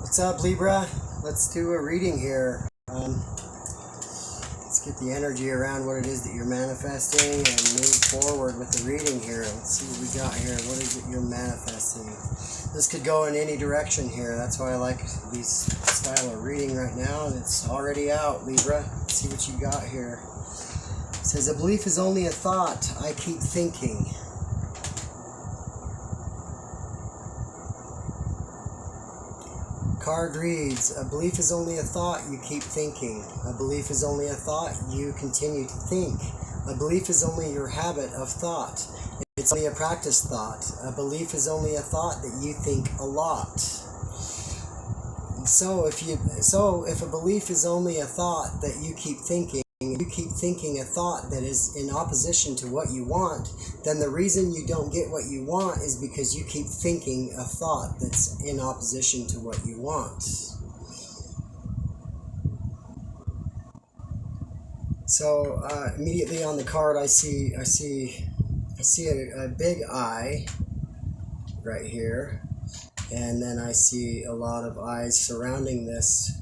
What's up, Libra? Let's do a reading here. Let's get the energy around what it is that you're manifesting and move forward with the reading here. Let's see what we got here. What is it you're manifesting? This could go in any direction here. That's why I like these style of reading right now. And it's already out, Libra. Let's see what you got here. It says, a belief is only a thought I keep thinking. Card reads, a belief is only a thought you keep thinking. A belief is only a thought you continue to think. A belief is only your habit of thought. It's only a practice thought. A belief is only a thought that you think a lot. So if a belief is only a thought that you keep thinking a thought that is in opposition to what you want, then the reason you don't get what you want is because you keep thinking a thought that's in opposition to what you want. So immediately on the card, I see a big eye right here, and then I see a lot of eyes surrounding this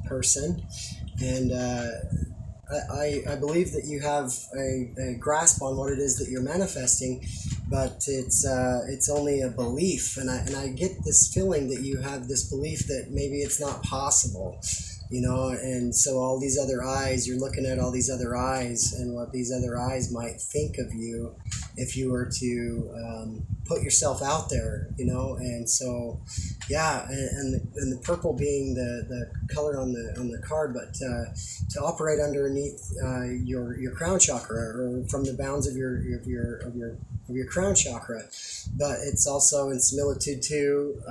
person. And I believe that you have a grasp on what it is that you're manifesting, but it's only a belief, and I get this feeling that you have this belief that maybe it's not possible, you know, and so all these other eyes, you're looking at all these other eyes and what these other eyes might think of you if you were to put yourself out there, you know. And so yeah, and the purple being the color on the card, but to operate underneath your crown chakra, or from the bounds of your crown chakra, but it's also in similitude to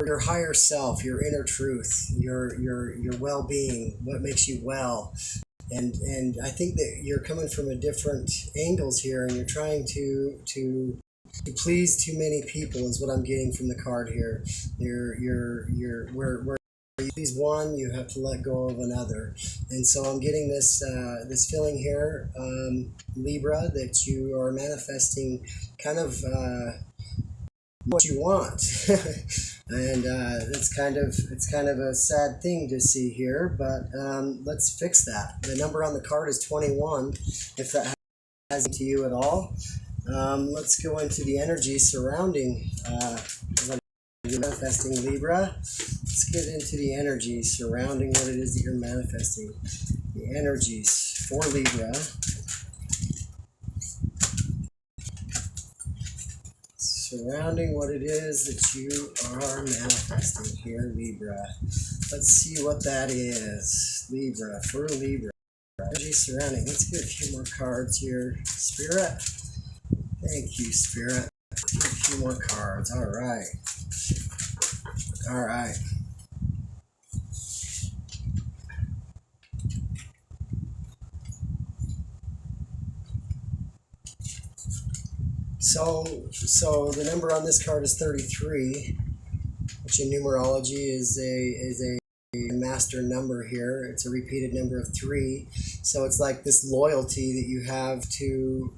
your higher self, your inner truth, your well-being, what makes you well. And I think that you're coming from a different angles here, and you're trying to please too many people is what I'm getting from the card here. Where you please one, you have to let go of another. And so I'm getting this this feeling here, Libra, that you are manifesting kind of what you want. And it's kind of a sad thing to see here, but let's fix that. The number on the card is 21, if that has to you at all. Let's go into the energy surrounding what you're manifesting, Libra. Let's get into the energy surrounding what it is that you're manifesting. The energies for Libra. Surrounding what it is that you are manifesting here, Libra. Let's see what that is. Libra, for Libra. Energy surrounding. Let's get a few more cards here. Spirit. Thank you, Spirit. Let's get a few more cards. All right. All right. So the number on this card is 33, which in numerology is a master number here. It's a repeated number of 3. So it's like this loyalty that you have to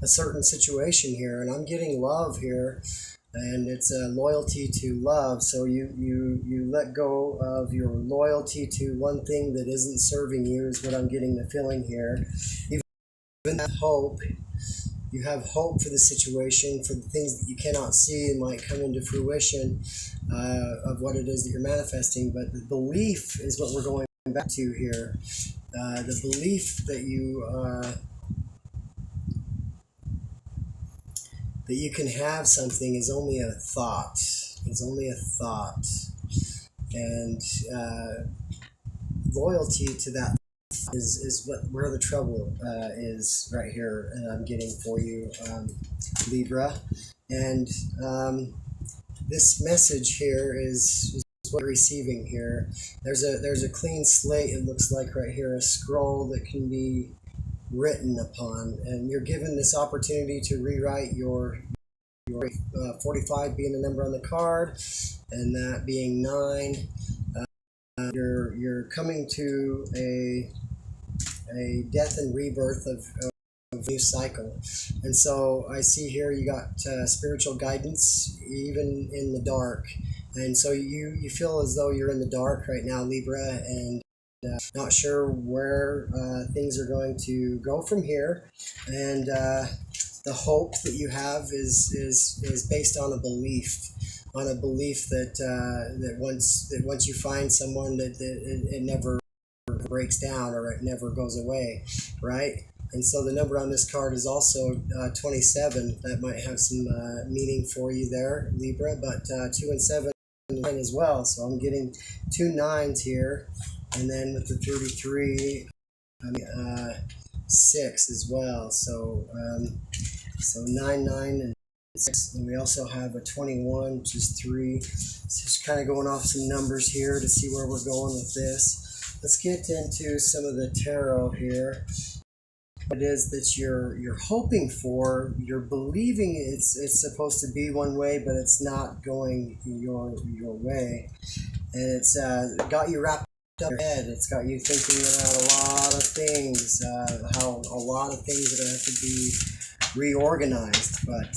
a certain situation here, and I'm getting love here, and it's a loyalty to love. So you let go of your loyalty to one thing that isn't serving you is what I'm getting the feeling here. Even that hope. You have hope for the situation, for the things that you cannot see and might come into fruition of what it is that you're manifesting. But the belief is what we're going back to here. The belief that you can have something is only a thought. It's only a thought. And loyalty to that is where the trouble is right here, and I'm getting for you, Libra. And this message here is what you're receiving here. There's a clean slate, it looks like right here, a scroll that can be written upon, and you're given this opportunity to rewrite your 45 being the number on the card, and that being 9. You're coming to a death and rebirth of new cycle. And so I see here you got spiritual guidance even in the dark. And so you feel as though you're in the dark right now, Libra, and not sure where things are going to go from here. And the hope that you have is based on a belief, that once you find someone that it never breaks down or it never goes away, right? And so the number on this card is also 27. That might have some meaning for you there, Libra, but 2 and 7 as well. So I'm getting 2 9s here, and then with the 33, 6 as well. So 9 9 and 6, and we also have a 21, which is 3. So just kind of going off some numbers here to see where we're going with this. Let's get into some of the tarot here. What it is that you're hoping for, you're believing it's supposed to be one way, but it's not going your way, and it's got you wrapped up in your head. It's got you thinking about a lot of things, how a lot of things are going to have to be reorganized, but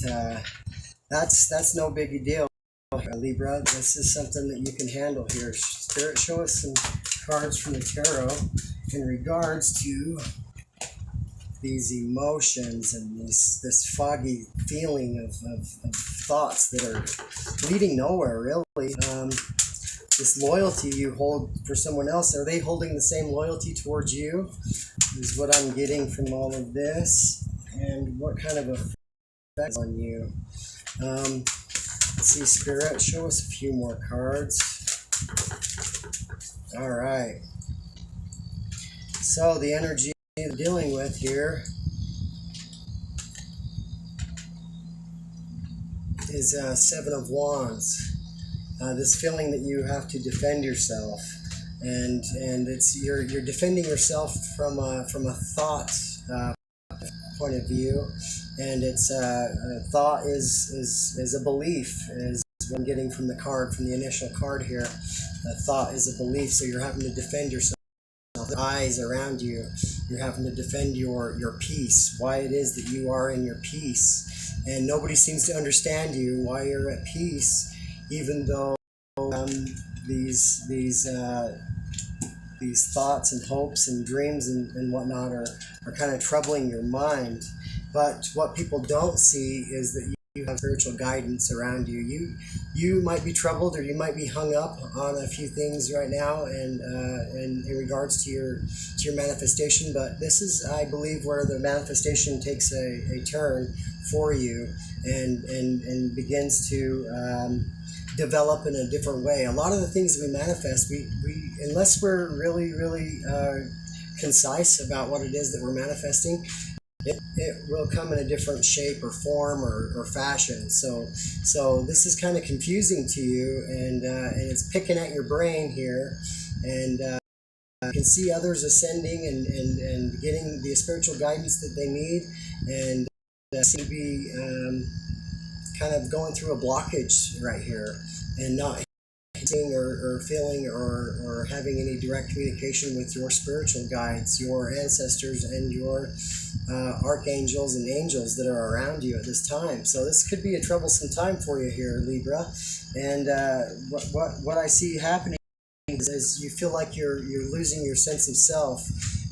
that's no biggie deal, Libra. This is something that you can handle here. Spirit, show us some cards from the tarot in regards to these emotions and this foggy feeling of thoughts that are leading nowhere, really. This loyalty you hold for someone else, are they holding the same loyalty towards you, is what I'm getting from all of this. And what kind of effect on you? Let's see, Spirit, show us a few more cards. All right. So the energy you're dealing with here is 7 of Wands. This feeling that you have to defend yourself, and it's you're defending yourself from a thought point of view, and it's a thought is a belief, is what I'm getting from the card, from the initial card here. A thought is a belief, so you're having to defend yourself. The eyes around you, you're having to defend your peace, why it is that you are in your peace, and nobody seems to understand you, why you're at peace, even though these thoughts and hopes and dreams and whatnot are kind of troubling your mind. But what people don't see is that you have spiritual guidance around you. You might be troubled, or you might be hung up on a few things right now, and in regards to your manifestation. But this is, I believe, where the manifestation takes a turn for you and begins to develop in a different way. A lot of the things that we manifest, we unless we're really concise about what it is that we're manifesting, it will come in a different shape or form or fashion. So this is kind of confusing to you, and it's picking at your brain here, and you can see others ascending and getting the spiritual guidance that they need, and seem to be kind of going through a blockage right here, and not seeing or feeling or having any direct communication with your spiritual guides, your ancestors, and your archangels and angels that are around you at this time. So this could be a troublesome time for you here, Libra. And what I see happening is you feel like you're losing your sense of self,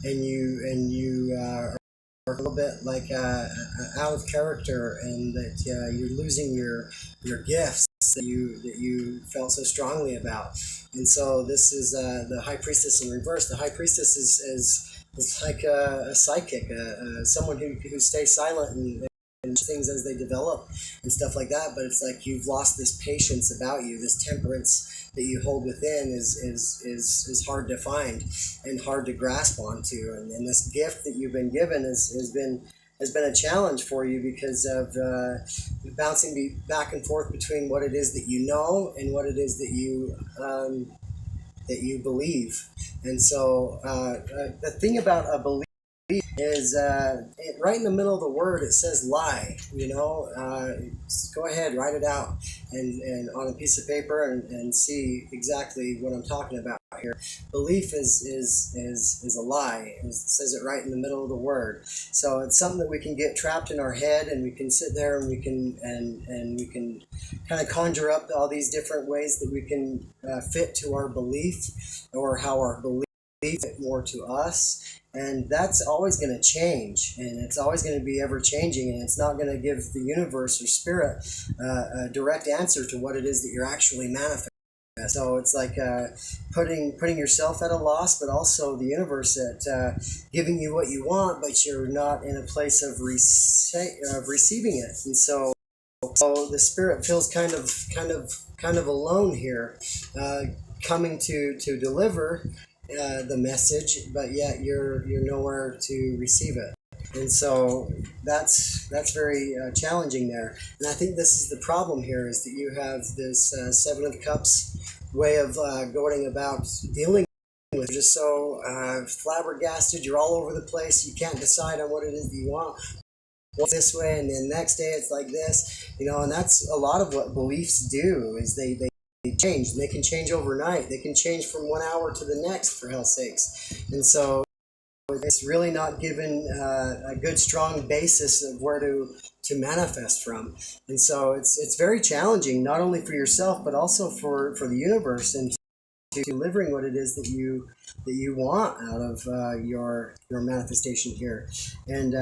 and you are a little bit like out of character, and that you're losing your gifts that you felt so strongly about. And so this is the High Priestess in reverse. The High Priestess is like a psychic, someone who stays silent and things as they develop and stuff like that. But it's like you've lost this patience about you, this temperance that you hold within is hard to find and hard to grasp onto. And this gift that you've been given has been a challenge for you, because of bouncing back and forth between what it is that you know and what it is that you believe. And so the thing about a belief is right in the middle of the word it says lie. Go ahead, write it out and on a piece of paper, and see exactly what I'm talking about here. Belief is a lie. It says it right in the middle of the word. So it's something that we can get trapped in our head, and we can sit there and we can we can kind of conjure up all these different ways that we can fit to our belief, or how our belief fit more to us. And that's always going to change, and it's always going to be ever changing, and it's not going to give the universe or spirit a direct answer to what it is that you're actually manifesting. So it's like putting yourself at a loss, but also the universe at giving you what you want, but you're not in a place of receiving it. And so the spirit feels kind of alone here, coming to deliver the message, but yet you're nowhere to receive it. And so that's very challenging there. And I think this is the problem here, is that you have this Seven of Cups way of going about dealing with. You're just so flabbergasted. You're all over the place. You can't decide on what it is that you want. What's this way, and then next day it's like this, and that's a lot of what beliefs do, is they change, and they can change overnight. They can change from 1 hour to the next, for hell's sakes. And so it's really not given a good strong basis of where to manifest from. And so it's very challenging, not only for yourself, but also for the universe, and to delivering what it is that you want out of your manifestation here. And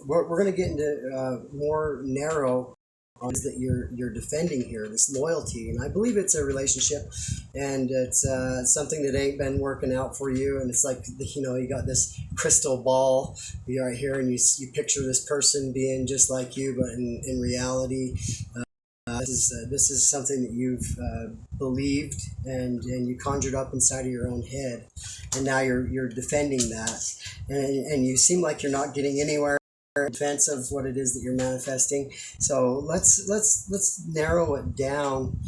we're going to get into more narrow on that you're defending here, this loyalty. And I believe it's a relationship, and it's something that ain't been working out for you. And it's like, you got this crystal ball right here, and you picture this person being just like you, but in reality, this is something that you've believed and you conjured up inside of your own head, and now you're defending that, and you seem like you're not getting anywhere in defense of what it is that you're manifesting. So let's narrow it down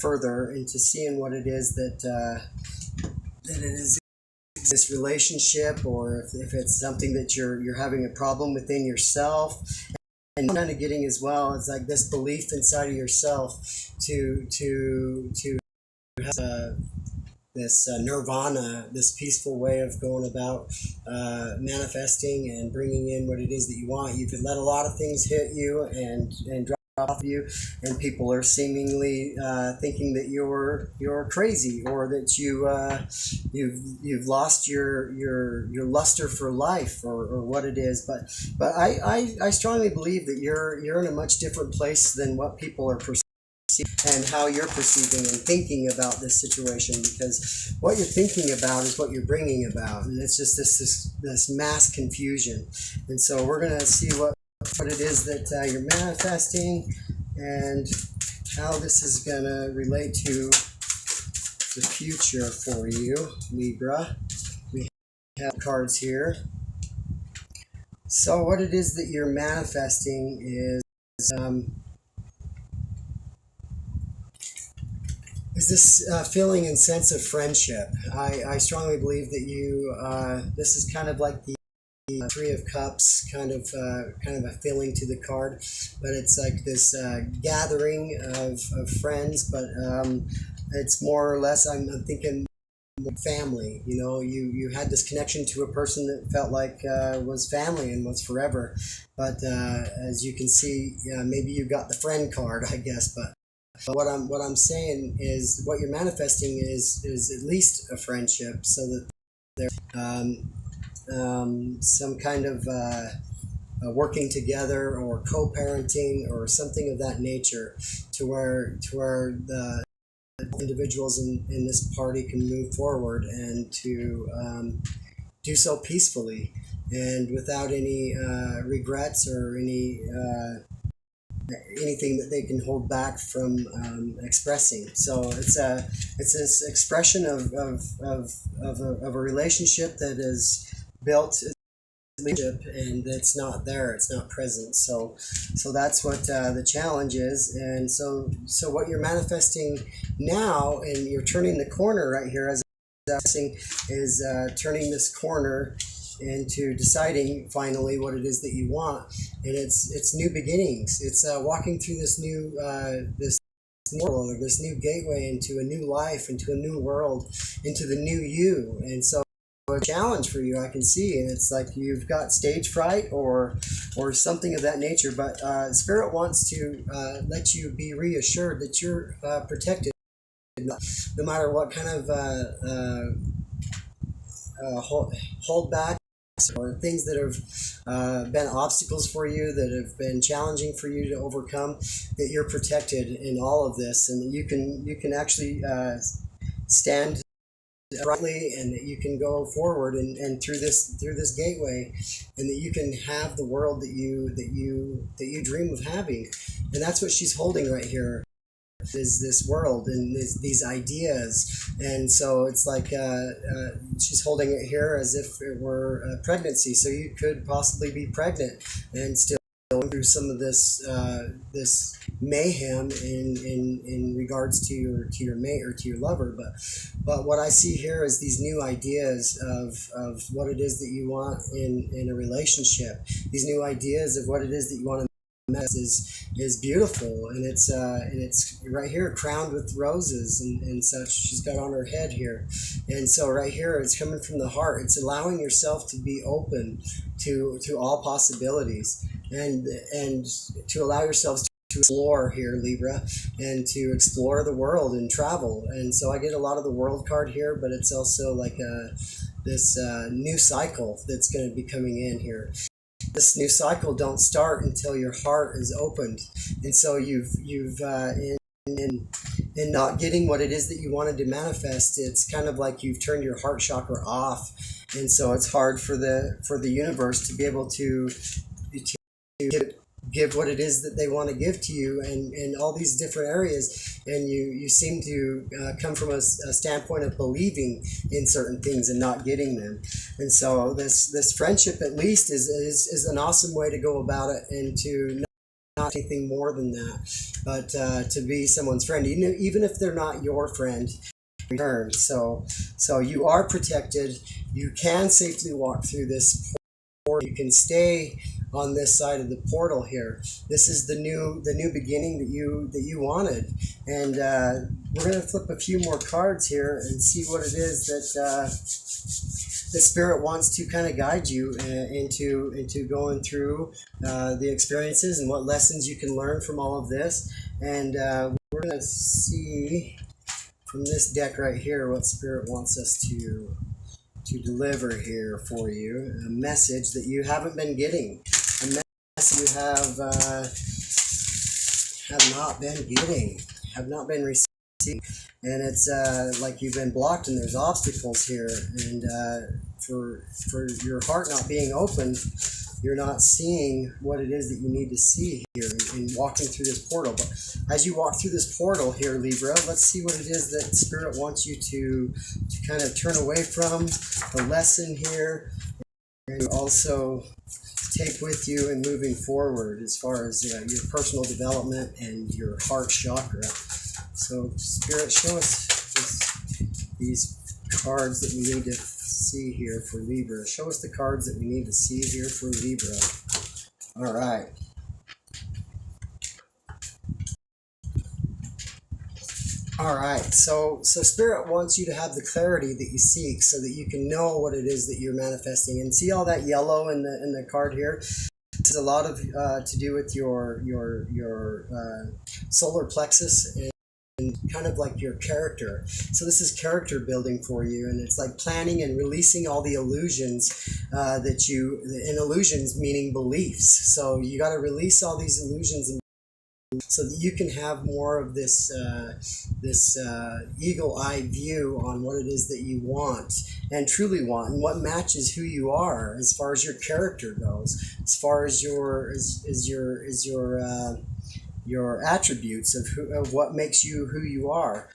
further into seeing what it is that it is, this relationship, or if it's something that you're having a problem within yourself. And kind of getting as well, it's like this belief inside of yourself to have this nirvana, this peaceful way of going about manifesting and bringing in what it is that you want. You can let a lot of things hit you and drop off you, and people are seemingly thinking that you're crazy, or that you've lost your luster for life, or what it is. But I strongly believe that you're in a much different place than what people are perceiving, and how you're perceiving and thinking about this situation, because what you're thinking about is what you're bringing about, and it's just this mass confusion. And so we're going to see what it is that you're manifesting, and how this is going to relate to the future for you, Libra. We have cards here. So what it is that you're manifesting is this feeling and sense of friendship. I strongly believe that you, this is kind of like the Three of Cups, kind of a feeling to the card, but it's like this gathering of friends, but it's more or less, I'm thinking family. You had this connection to a person that felt like was family and was forever. But as you can see, maybe you got the friend card, I guess, but what I'm saying is what you're manifesting is at least a friendship, so that there's some kind of working together, or co-parenting, or something of that nature, to where the individuals in this party can move forward, and to do so peacefully and without any regrets, or anything that they can hold back from expressing. So it's this expression of a relationship that is built, and it's not there, it's not present. So that's what the challenge is. And so what you're manifesting now, and you're turning the corner right here, as is turning this corner into deciding finally what it is that you want. And it's new beginnings. It's walking through this new this world, or this new gateway into a new life, into a new world, into the new you. And so a challenge for you, I can see, and it's like you've got stage fright or something of that nature, but Spirit wants to let you be reassured that you're protected, no matter what kind of hold back or things that have been obstacles for you, that have been challenging for you to overcome, that you're protected in all of this, and that you can actually stand brightly, and that you can go forward and through this gateway, and that you can have the world that you dream of having. And that's what she's holding right here, is this world and these ideas. And so it's like she's holding it here as if it were a pregnancy, so you could possibly be pregnant and still going through some of this mayhem in regards to your mate or to your lover. But what I see here is these new ideas of what it is that you want in a relationship. These new ideas of what it is that you want to is beautiful, and it's right here crowned with roses and such. She's got on her head here, and so right here it's coming from the heart. It's allowing yourself to be open to all possibilities, and to allow yourselves to explore here, Libra, and to explore the world and travel. And so I get a lot of the world card here, but it's also like this new cycle that's going to be coming in here. This new cycle don't start until your heart is opened, and so you've in not getting what it is that you wanted to manifest, it's kind of like you've turned your heart chakra off, and so it's hard for the universe to be able to give what it is that they want to give to you, and all these different areas, and you seem to come from a standpoint of believing in certain things and not getting them. And so this friendship at least is an awesome way to go about it, and to not anything more than that, but to be someone's friend, even if they're not your friend in return. So you are protected. You can safely walk through this portal. You can stay on this side of the portal here. This is the new beginning that you wanted. And we're going to flip a few more cards here and see what it is that the Spirit wants to kind of guide you into going through the experiences, and what lessons you can learn from all of this. And we're going to see from this deck right here what Spirit wants us to deliver here for you, a message that you haven't been getting, a message you have not been getting, have not been receiving, and it's like you've been blocked, and there's obstacles here, and for your heart not being open, you're not seeing what it is that you need to see here in walking through this portal. But as you walk through this portal here, Libra, let's see what it is that Spirit wants you to kind of turn away from, the lesson here, and also take with you in moving forward as far as your personal development and your heart chakra. So Spirit, show us these cards that we need to see here for Libra. Show us the cards that we need to see here for Libra. All right. All right. So Spirit wants you to have the clarity that you seek, so that you can know what it is that you're manifesting. And see all that yellow in the card here? This is a lot of to do with your solar plexus, and kind of like your character. So this is character building for you, and it's like planning and releasing all the illusions and illusions meaning beliefs. So you got to release all these illusions, and so that you can have more of this eagle-eye view on what it is that you want and truly want, and what matches who you are as far as your character goes, as far as your attributes of what makes you who you are.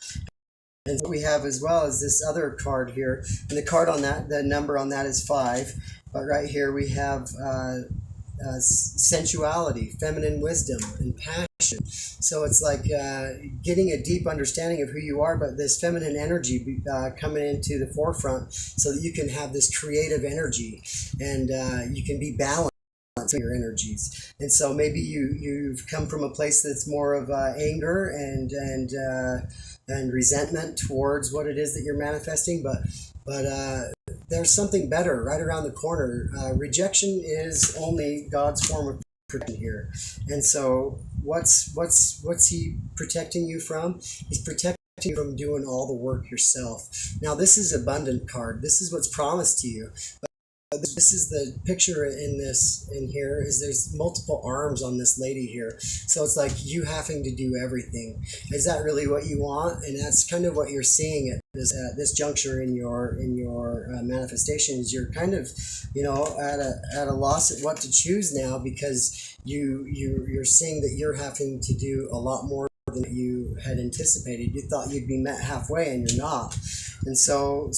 And what we have as well as this other card here, and the card on that, the number on that is 5, but right here we have sensuality, feminine wisdom, and passion. So it's like getting a deep understanding of who you are, but this feminine energy coming into the forefront, so that you can have this creative energy, and you can be balanced your energies. And so maybe you've come from a place that's more of anger and resentment towards what it is that you're manifesting, but there's something better right around the corner. Rejection is only God's form of protection here. And so what's he protecting you from? He's protecting you from doing all the work yourself. Now this is abundant card. This is what's promised to you. This is the picture in here is there's multiple arms on this lady here. So it's like you having to do everything. Is that really what you want? And that's kind of what you're seeing at this juncture in your manifestations. You're kind of, at a loss at what to choose now, because you're seeing that you're having to do a lot more than you had anticipated. You thought you'd be met halfway, and you're not. And so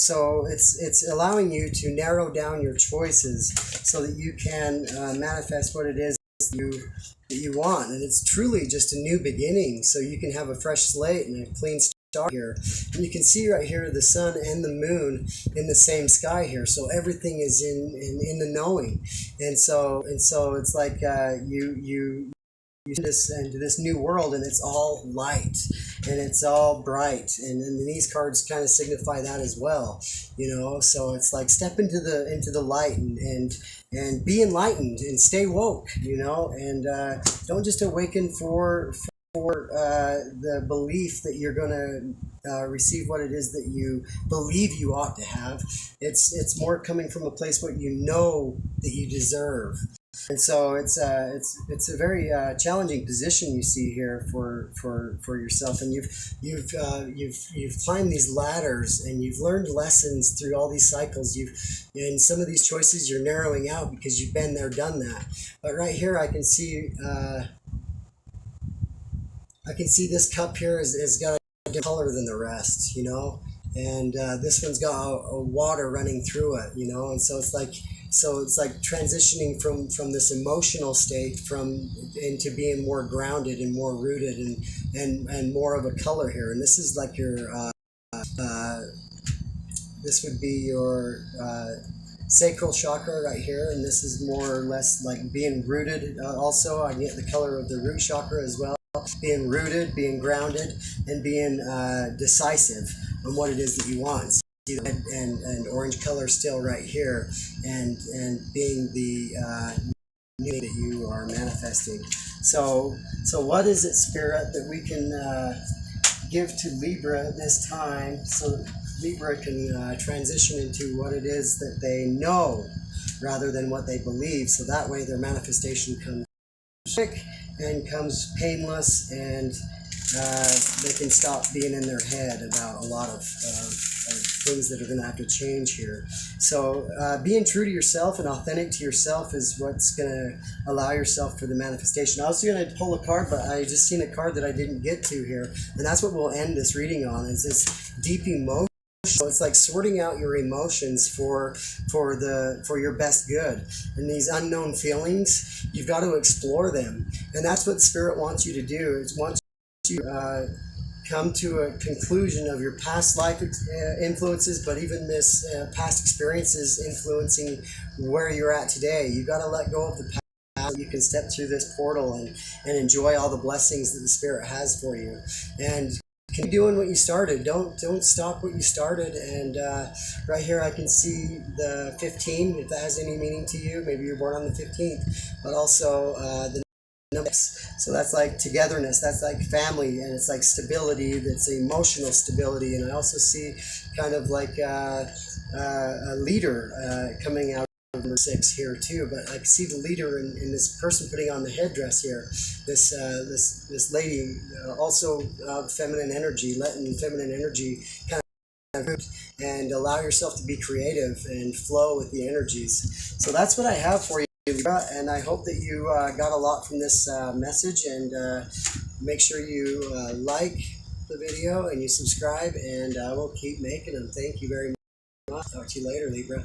it's allowing you to narrow down your choices so that you can manifest what it is that you want. And it's truly just a new beginning, so you can have a fresh slate and a clean start here. And you can see right here the sun and the moon in the same sky here, so everything is in the knowing. And so it's like you into this new world, and it's all light and it's all bright, and these cards kind of signify that as well, so it's like step into the light and be enlightened and stay woke, and don't just awaken for the belief that you're going to receive what it is that you believe you ought to have. It's more coming from a place what you know that you deserve. And so it's a very challenging position you see here for yourself, and you've climbed these ladders, and you've learned lessons through all these cycles. And some of these choices you're narrowing out because you've been there, done that. But right here, I can see this cup here has got a different color than the rest, and this one's got a water running through it, and so it's like transitioning from this emotional state into being more grounded and more rooted and more of a color here. And this is like your this would be your sacral chakra right here, and this is more or less like being rooted. Also, I get the color of the root chakra as well. Being rooted, being grounded, and being decisive on what it is that you want. Red and orange color still right here, and being the new that you are manifesting. So what is it, Spirit, that we can give to Libra this time, so that Libra can transition into what it is that they know rather than what they believe, so that way their manifestation comes quick and comes painless, and they can stop being in their head about a lot of things that are going to have to change here. So being true to yourself and authentic to yourself is what's going to allow yourself for the manifestation. I was going to pull a card, but I just seen a card that I didn't get to here, and that's what we'll end this reading on, is this deep emotion. So it's like sorting out your emotions for your best good, and these unknown feelings, you've got to explore them, and that's what Spirit wants you to do. It wants you to come to a conclusion of your past life influences, but even this past experiences influencing where you're at today. You've got to let go of the past. You can step through this portal and enjoy all the blessings that the Spirit has for you, and keep doing what you started. Don't stop what you started. And right here I can see the 15, if that has any meaning to you. Maybe you're born on the 15th, but also the number 6. So that's like togetherness, that's like family, and it's like stability, that's emotional stability. And I also see kind of like a leader coming out of number 6 here too, but I can see the leader in this person putting on the headdress here, this lady, also feminine energy, letting feminine energy kind of, and allow yourself to be creative and flow with the energies. So that's what I have for you, Libra, and I hope that you got a lot from this message, and make sure you like the video and you subscribe, and I will keep making them. Thank you very much. Talk to you later, Libra.